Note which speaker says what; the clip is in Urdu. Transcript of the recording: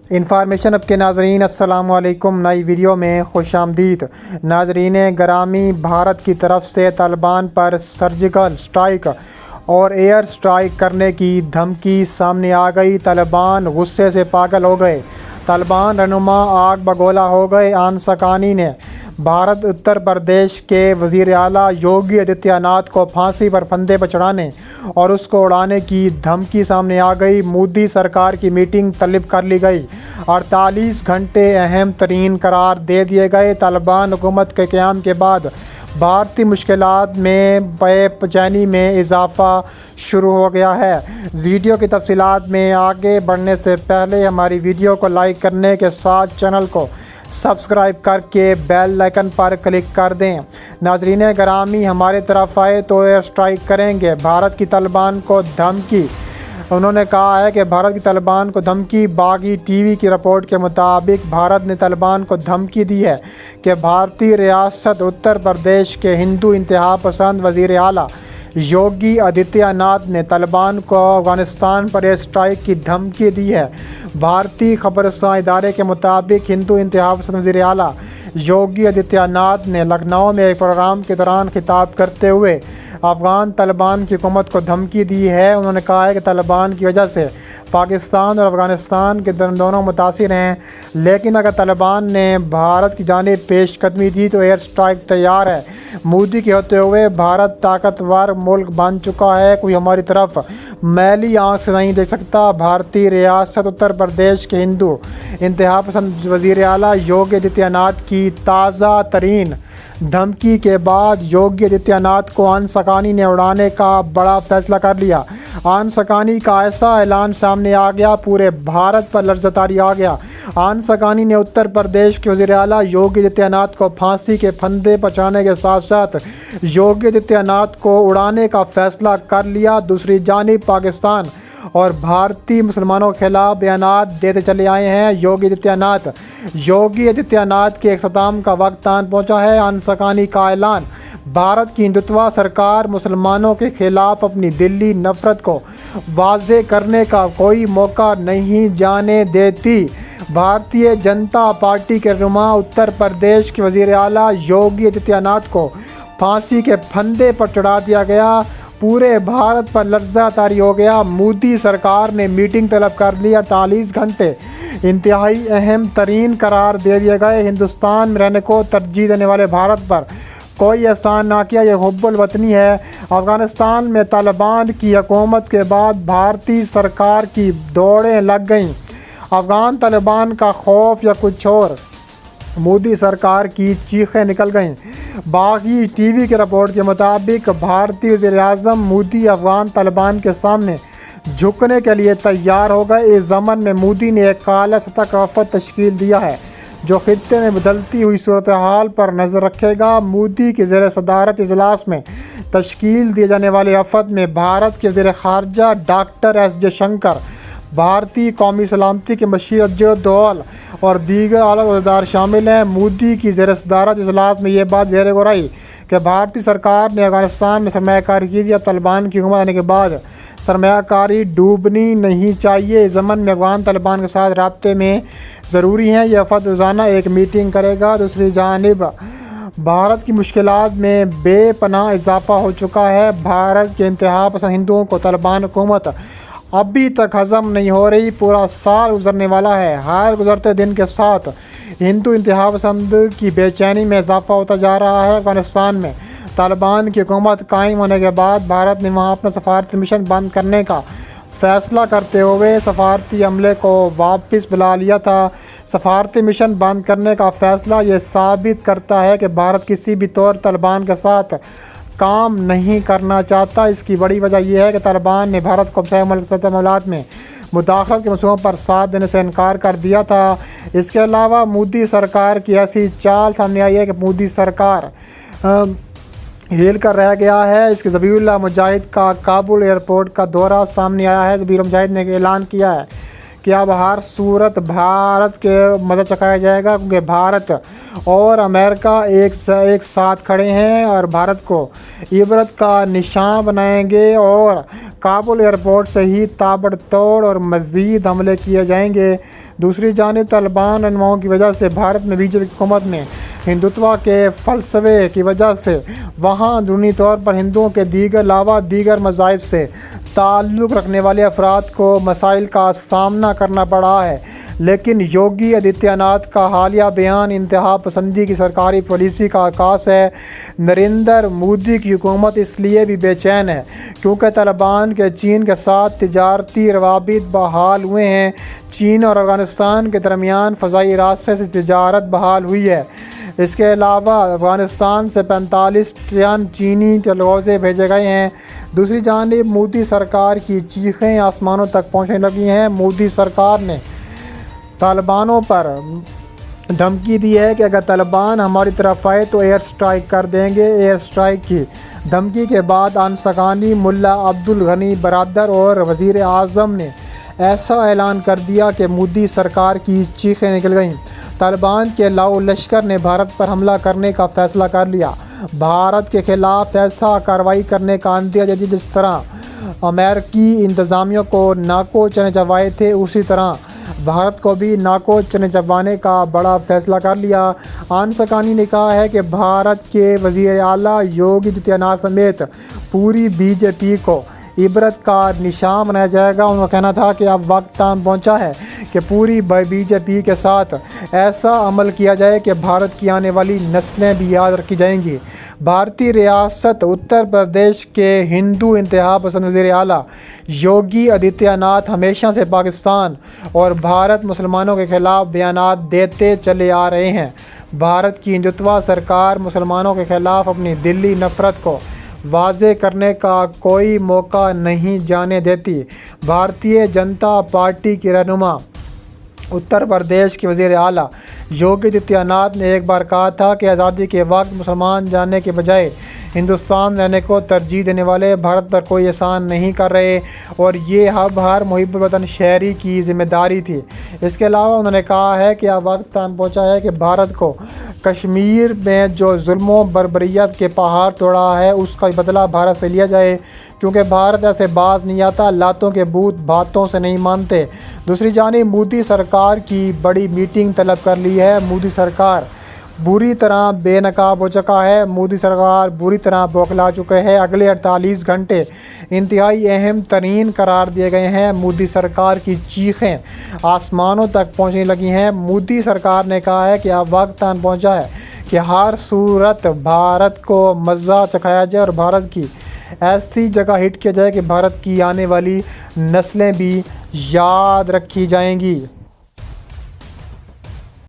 Speaker 1: انفارمیشن اب کے ناظرین السلام علیکم، نئی ویڈیو میں خوش آمدید۔ ناظرین گرامی، بھارت کی طرف سے طالبان پر سرجیکل سٹرائک اور ایئر سٹرائک کرنے کی دھمکی سامنے آ گئی۔ طالبان غصے سے پاگل ہو گئے، طالبان رہنما آگ بگولا ہو گئے۔ آنسکانی نے بھارت اتر پردیش کے وزیر اعلیٰ یوگی آدتیہ ناتھ کو پھانسی پر پھندے پر چڑھانے اور اس کو اڑانے کی دھمکی سامنے آ گئی۔ مودی سرکار کی میٹنگ طلب کر لی گئی، 48 گھنٹے اہم ترین قرار دے دیے گئے۔ طالبان حکومت کے قیام کے بعد بھارتی مشکلات میں بے چینی میں اضافہ شروع ہو گیا ہے۔ ویڈیو کی تفصیلات میں آگے بڑھنے سے پہلے ہماری ویڈیو کو لائک کرنے کے ساتھ چینل کو سبسکرائب کر کے بیل آئیکن پر کلک کر دیں۔ ناظرین گرامی، ہماری طرف آئے تو ایئر سٹرائک کریں گے، بھارت کی طالبان کو دھمکی۔ انہوں نے کہا ہے کہ بھارت کی طالبان کو دھمکی۔ باغی ٹی وی کی رپورٹ کے مطابق بھارت نے طالبان کو دھمکی دی ہے کہ بھارتی ریاست اتر پردیش کے ہندو انتہا پسند وزیر اعلیٰ یوگی آدتیہ ناتھ نے طالبان کو افغانستان پر ایئر سٹرائک کی دھمکی دی ہے۔ بھارتی خبررساں ادارے کے مطابق ہندو انتہا پسند وزیر اعلیٰ یوگی آدتیہ ناتھ نے لکھنؤ میں ایک پروگرام کے دوران خطاب کرتے ہوئے افغان طالبان کی حکومت کو دھمکی دی ہے۔ انہوں نے کہا ہے کہ طالبان کی وجہ سے پاکستان اور افغانستان کے دونوں متاثر ہیں، لیکن اگر طالبان نے بھارت کی جانب پیش قدمی دی تو ایئر سٹرائک تیار ہے۔ مودی کے ہوتے ہوئے بھارت طاقتور ملک بن چکا ہے، کوئی ہماری طرف میلی آنکھ سے نہیں دیکھ سکتا۔ بھارتی ریاست اتر پردیش کے ہندو انتہا پسند وزیر اعلیٰ یوگی آدتیہ ناتھ کی تازہ ترین دھمکی کے بعد یوگی آدتیہ ناتھ کو آنسکانی نے اڑانے کا بڑا فیصلہ کر لیا۔ آنسکانی کا ایسا اعلان سامنے آ گیا، پورے بھارت پر لرزہ طاری آ گیا۔ آنسکانی نے اتر پردیش کے وزیر اعلیٰ یوگی آدتیہ ناتھ کو پھانسی کے پھندے پر چڑھانے کے ساتھ ساتھ یوگی آدتیہ ناتھ کو اڑانے کا فیصلہ کر لیا۔ دوسری جانب پاکستان اور بھارتی مسلمانوں کے خلاف بیانات دیتے چلے آئے ہیں یوگی آدتیہ ناتھ کے اختتام کا وقت آن پہنچا ہے۔ آنسکانی کا اعلان، بھارت کی ہندوتوا سرکار مسلمانوں کے خلاف اپنی دلی نفرت کو واضح کرنے کا کوئی موقع نہیں جانے دیتی۔ بھارتیہ جنتا پارٹی کے رہنما اتر پردیش کے وزیر اعلیٰ یوگی آدتیہ ناتھ کو پھانسی کے پھندے پر چڑھا دیا گیا، پورے بھارت پر لرزہ طاری ہو گیا۔ مودی سرکار نے میٹنگ طلب کر لی، 48 گھنٹے انتہائی اہم ترین قرار دے دیے گئے۔ ہندوستان میں رہنے کو ترجیح دینے والے بھارت پر کوئی احسان نہ کیا، یہ حب الوطنی ہے۔ افغانستان میں طالبان کی حکومت کے بعد بھارتی سرکار کی دوڑیں لگ گئیں۔ افغان طالبان کا خوف یا کچھ اور، مودی سرکار کی چیخیں نکل گئیں۔ باغی ٹی وی کی رپورٹ کے مطابق بھارتی وزیر اعظم مودی افغان طالبان کے سامنے جھکنے کے لیے تیار ہو گئے۔ اس ضمن میں مودی نے ایک اعلیٰ سطح کا وفد تشکیل دیا ہے جو خطے میں بدلتی ہوئی صورتحال پر نظر رکھے گا۔ مودی کی زیر صدارت اجلاس میں تشکیل دیے جانے والے وفد میں بھارت کے وزیر خارجہ ڈاکٹر ایس جے شنکر، بھارتی قومی سلامتی کے مشیر اجے دوول اور دیگر اعلیٰ عہدیدار شامل ہیں۔ مودی کی زیر صدارت اجلاس میں یہ بات ظاہر ہو رہی کہ بھارتی سرکار نے افغانستان میں سرمایہ کاری کی تھی، اب طالبان کی حکومت آنے کے بعد سرمایہ کاری ڈوبنی نہیں چاہیے۔ اس ضمن میں افغان طالبان کے ساتھ رابطے میں ضروری ہیں۔ یہ وفد روزانہ ایک میٹنگ کرے گا۔ دوسری جانب بھارت کی مشکلات میں بے پناہ اضافہ ہو چکا ہے۔ بھارت کے انتہا پسند ہندوؤں کو طالبان حکومت ابھی تک ہضم نہیں ہو رہی، پورا سال گزرنے والا ہے۔ ہر گزرتے دن کے ساتھ ہندو انتہا پسند کی بے چینی میں اضافہ ہوتا جا رہا ہے۔ افغانستان میں طالبان کی حکومت قائم ہونے کے بعد بھارت نے وہاں اپنا سفارتی مشن بند کرنے کا فیصلہ کرتے ہوئے سفارتی عملے کو واپس بلا لیا تھا۔ سفارتی مشن بند کرنے کا فیصلہ یہ ثابت کرتا ہے کہ بھارت کسی بھی طور طالبان کے ساتھ کام نہیں کرنا چاہتا۔ اس کی بڑی وجہ یہ ہے کہ طالبان نے بھارت کو بین الاقوامی معاملات میں مداخلت کے منصوبوں پر ساتھ دینے سے انکار کر دیا تھا۔ اس کے علاوہ مودی سرکار کی ایسی چال سامنے آئی ہے کہ مودی سرکار ہل کر رہ گیا ہے۔ اس کے ذبیح اللہ مجاہد کا کابل ایئرپورٹ کا دورہ سامنے آیا ہے۔ ذبیح اللہ مجاہد نے اعلان کیا ہے کہ اب ہر صورت بھارت کے مزہ چکھایا جائے گا، کیونکہ بھارت اور امریکہ ایک ساتھ کھڑے ہیں اور بھارت کو عبرت کا نشان بنائیں گے، اور کابل ایئرپورٹ سے ہی تابڑ توڑ اور مزید حملے کیے جائیں گے۔ دوسری جانب طالبان رہنماؤں کی وجہ سے بھارت میں بی جے پی حکومت نے ہندوتوا کے فلسفے کی وجہ سے وہاں اندرونی طور پر ہندوؤں کے علاوہ دیگر مذاہب سے تعلق رکھنے والے افراد کو مسائل کا سامنا کرنا پڑا ہے، لیکن یوگی آدتیہ ناتھ کا حالیہ بیان انتہا پسندی کی سرکاری پالیسی کا عکاس ہے۔ نریندر مودی کی حکومت اس لیے بھی بے چین ہے کیونکہ طالبان کے چین کے ساتھ تجارتی روابط بحال ہوئے ہیں۔ چین اور افغانستان کے درمیان فضائی راستے سے تجارت بحال ہوئی ہے۔ اس کے علاوہ افغانستان سے 45 ٹن چینی چلغوزے بھیجے گئے ہیں۔ دوسری جانب مودی سرکار کی چیخیں آسمانوں تک پہنچنے لگی ہیں۔ مودی سرکار نے طالبانوں پر دھمکی دی ہے کہ اگر طالبان ہماری طرف آئے تو ایئر اسٹرائک کر دیں گے۔ ایئر اسٹرائک کی دھمکی کے بعد انصاری ملا عبدالغنی برادر اور وزیر اعظم نے ایسا اعلان کر دیا کہ مودی سرکار کی چیخیں نکل گئیں۔ طالبان کے لاؤ لشکر نے بھارت پر حملہ کرنے کا فیصلہ کر لیا۔ بھارت کے خلاف ایسا کارروائی کرنے کا اندیہ جس طرح امریکی انتظامیہ کو ناکو چنے چبائے تھے، اسی طرح بھارت کو بھی ناکو چنے چبانے کا بڑا فیصلہ کر لیا۔ انصاری نے کہا ہے کہ بھارت کے وزیر اعلیٰ یوگی آدتیہ ناتھ سمیت پوری بی جے پی کو عبرت کا نشان بنایا جائے گا۔ ان کا کہنا تھا کہ اب وقت آن پہنچا ہے کہ پوری بی جے پی کے ساتھ ایسا عمل کیا جائے کہ بھارت کی آنے والی نسلیں بھی یاد رکھی جائیں گی۔ بھارتی ریاست اتر پردیش کے ہندو انتہا پسند وزیر اعلیٰ یوگی آدتیہ ناتھ ہمیشہ سے پاکستان اور بھارت مسلمانوں کے خلاف بیانات دیتے چلے آ رہے ہیں۔ بھارت کی ہندوتوا سرکار مسلمانوں کے خلاف اپنی دلی نفرت کو واضح کرنے کا کوئی موقع نہیں جانے دیتی۔ بھارتیہ جنتا پارٹی کی رہنما اتر پردیش کے وزیر اعلیٰ یوگی آدتیہ ناتھ نے ایک بار کہا تھا کہ آزادی کے وقت مسلمان جاننے کے بجائے ہندوستان رہنے کو ترجیح دینے والے بھارت پر کوئی احسان نہیں کر رہے، اور یہ اب ہر محب وطن شہری کی ذمہ داری تھی۔ اس کے علاوہ انہوں نے کہا ہے کہ اب وقت آن پہنچا ہے کہ بھارت کو کشمیر میں جو ظلم و بربریت کے پہاڑ توڑا ہے اس کا بدلہ بھارت سے لیا جائے، کیونکہ بھارت ایسے باز نہیں آتا، لاتوں کے بھوت باتوں سے نہیں مانتے۔ دوسری جانب مودی سرکار کی بڑی میٹنگ طلب کر لی ہے۔ مودی سرکار بری طرح بے نقاب ہو چکا ہے۔ مودی سرکار بری طرح بوکھلا چکے ہیں۔ اگلے 48 گھنٹے انتہائی اہم ترین قرار دیے گئے ہیں۔ مودی سرکار کی چیخیں آسمانوں تک پہنچنے لگی ہیں۔ مودی سرکار نے کہا ہے کہ اب وقت آن پہنچا ہے کہ ہر صورت بھارت کو مزہ چکھایا جائے اور بھارت کی ایسی جگہ ہٹ کیا جائے کہ بھارت کی آنے والی نسلیں بھی یاد رکھی جائیں گی۔